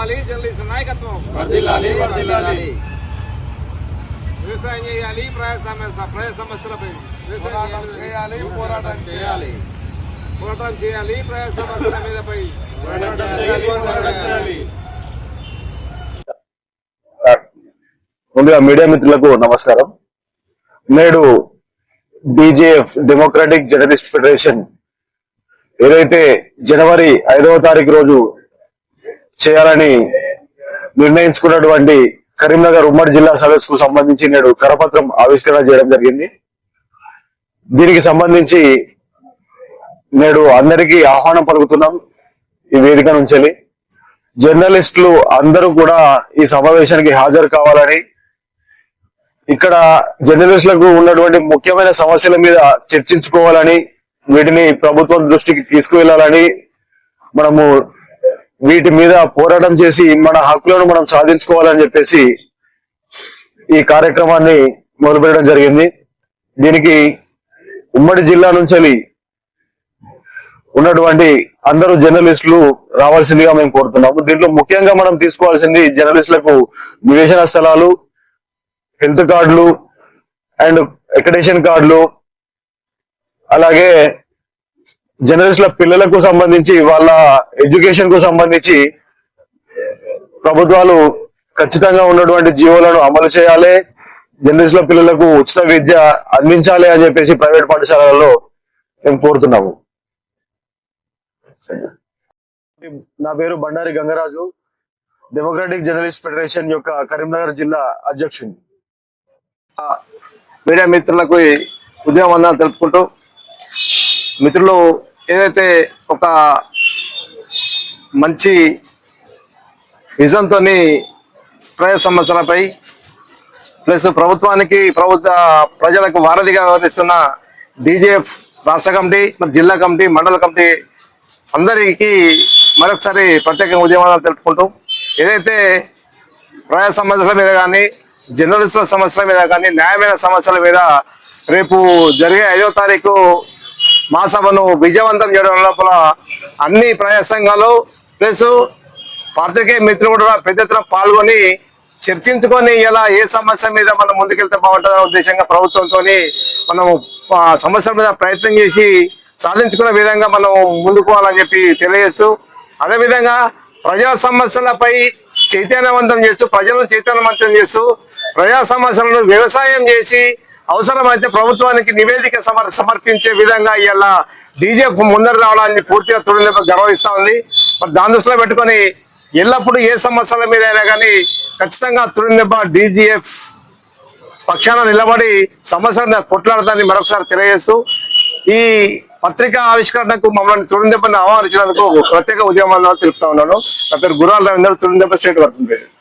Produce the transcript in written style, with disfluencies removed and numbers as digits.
వర్ధిల్లాలి జర్నలిస్ట్ నాయకత్వం వర్ధిల్లాలి వర్ధిల్లాలి వ్యవసాయం చేయాలి ప్రజా సమస్యలపై పోరాటం చేయాలి ప్రజా సమస్యల మీదపై ముందుగా మీడియా మిత్రులకు నమస్కారం. నేడు బీజేఎఫ్ డెమోక్రాటిక్ జర్నలిస్ట్ ఫెడరేషన్ ఏదైతే జనవరి 5వ తారీఖు రోజు చేయాలని నిర్ణయించుకున్నటువంటి కరీంనగర్ ఉమ్మడి జిల్లా సదస్సుకు సంబంధించి నేడు కరపత్రం ఆవిష్కరణ చేయడం జరిగింది. దీనికి సంబంధించి నేడు అందరికీ ఆహ్వానం పలుకుతున్నాం. ఈ వేదిక నుంచి జర్నలిస్టులు అందరూ కూడా ఈ సమావేశానికి హాజరు కావాలని, ఇక్కడ జర్నలిస్టులకు ఉన్నటువంటి ముఖ్యమైన సమస్యల మీద చర్చించుకోవాలని, వీటిని ప్రభుత్వం దృష్టికి తీసుకువెళ్లాలని, మనము వీటి మీద పోరాటం చేసి మన హక్కులను మనం సాధించుకోవాలని చెప్పేసి ఈ కార్యక్రమాన్ని మొదలుపెట్టడం జరిగింది. దీనికి ఉమ్మడి జిల్లా నుంచి ఉన్నటువంటి అందరూ జర్నలిస్టులు రావాల్సిందిగా మేము కోరుతున్నాము. దీంట్లో ముఖ్యంగా మనం తీసుకోవాల్సింది జర్నలిస్టులకు నివేశన స్థలాలు, హెల్త్ కార్డులు అండ్ అక్రెడిటేషన్ కార్డులు, అలాగే జర్నలిస్టుల పిల్లలకు సంబంధించి వాళ్ళ ఎడ్యుకేషన్ కు సంబంధించి ప్రభుత్వాలు ఖచ్చితంగా ఉన్నటువంటి జీవోలను అమలు చేయాలి. జర్నలిస్టుల పిల్లలకు ఉచిత విద్య అందించాలి అని చెప్పేసి ప్రైవేట్ పాఠశాలల్లో మేము కోరుతున్నాము. నా పేరు Bandari Gangaraju, democratic journalist federation యొక్క కరీంనగర్ జిల్లా అధ్యక్షుడు. మీడియా మిత్రులకు ఉదయం వందనాలు తెలుపుకుంటూ, మిత్రులు ఏదైతే ఒక మంచి విజన్తో ప్రజా సమస్యలపై ప్లస్ ప్రజలకు వారధిగా వ్యవహరిస్తున్న బీజేఎఫ్ రాష్ట్ర కమిటీ, జిల్లా కమిటీ, మండల కమిటీ అందరికీ మరొకసారి ప్రత్యేకంగా ఉద్యమాలు తెలుపుకుంటూ, ఏదైతే ప్రజా సమస్యల మీద కానీ, జర్నలిస్టుల సమస్యల మీద కానీ, న్యాయమైన సమస్యల మీద రేపు జరిగే 5వ తారీఖు మహాసభను విజయవంతం చేయడం లోపల అన్ని ప్రజా సంఘాలు ప్లస్ పాత్రికేయ మిత్రులు కూడా పెద్ద ఎత్తున పాల్గొని చర్చించుకొని ఇలా ఏ సమస్య మీద మనం ముందుకెళ్తే బాగుంటుందనే ఉద్దేశంగా ప్రభుత్వంతో మనం సమస్యల మీద ప్రయత్నం చేసి సాధించుకునే విధంగా మనం ముందుకోవాలని చెప్పి తెలియజేస్తూ, అదేవిధంగా ప్రజా సమస్యలపై చైతన్యవంతం చేస్తూ, ప్రజలను చైతన్యవంతం చేస్తూ, ప్రజా సమస్యలను వ్యవసాయం చేసి అవసరమైతే ప్రభుత్వానికి నివేదిక సమర్పించే విధంగా ఇలా డీజేఎఫ్ ముందరు రావడాన్ని పూర్తిగా తుడిదెబ్బ గర్వహిస్తా ఉంది. మరి దాని దృష్టిలో పెట్టుకొని ఎల్లప్పుడూ ఏ సమస్యల మీద అయినా కానీ ఖచ్చితంగా తుడిదెబ్బ డీజీఎఫ్ పక్షాన నిలబడి సమస్యలను కొట్లాడతాన్ని మరొకసారి తెలియజేస్తూ, ఈ పత్రికా ఆవిష్కరణకు మమ్మల్ని తుడిదెబ్బని ఆహ్వానించినందుకు ప్రత్యేక ఉద్యమాలను తెలుపుతా ఉన్నాను. నా పేరు Gurala Ravindra, Tudidebba state working president.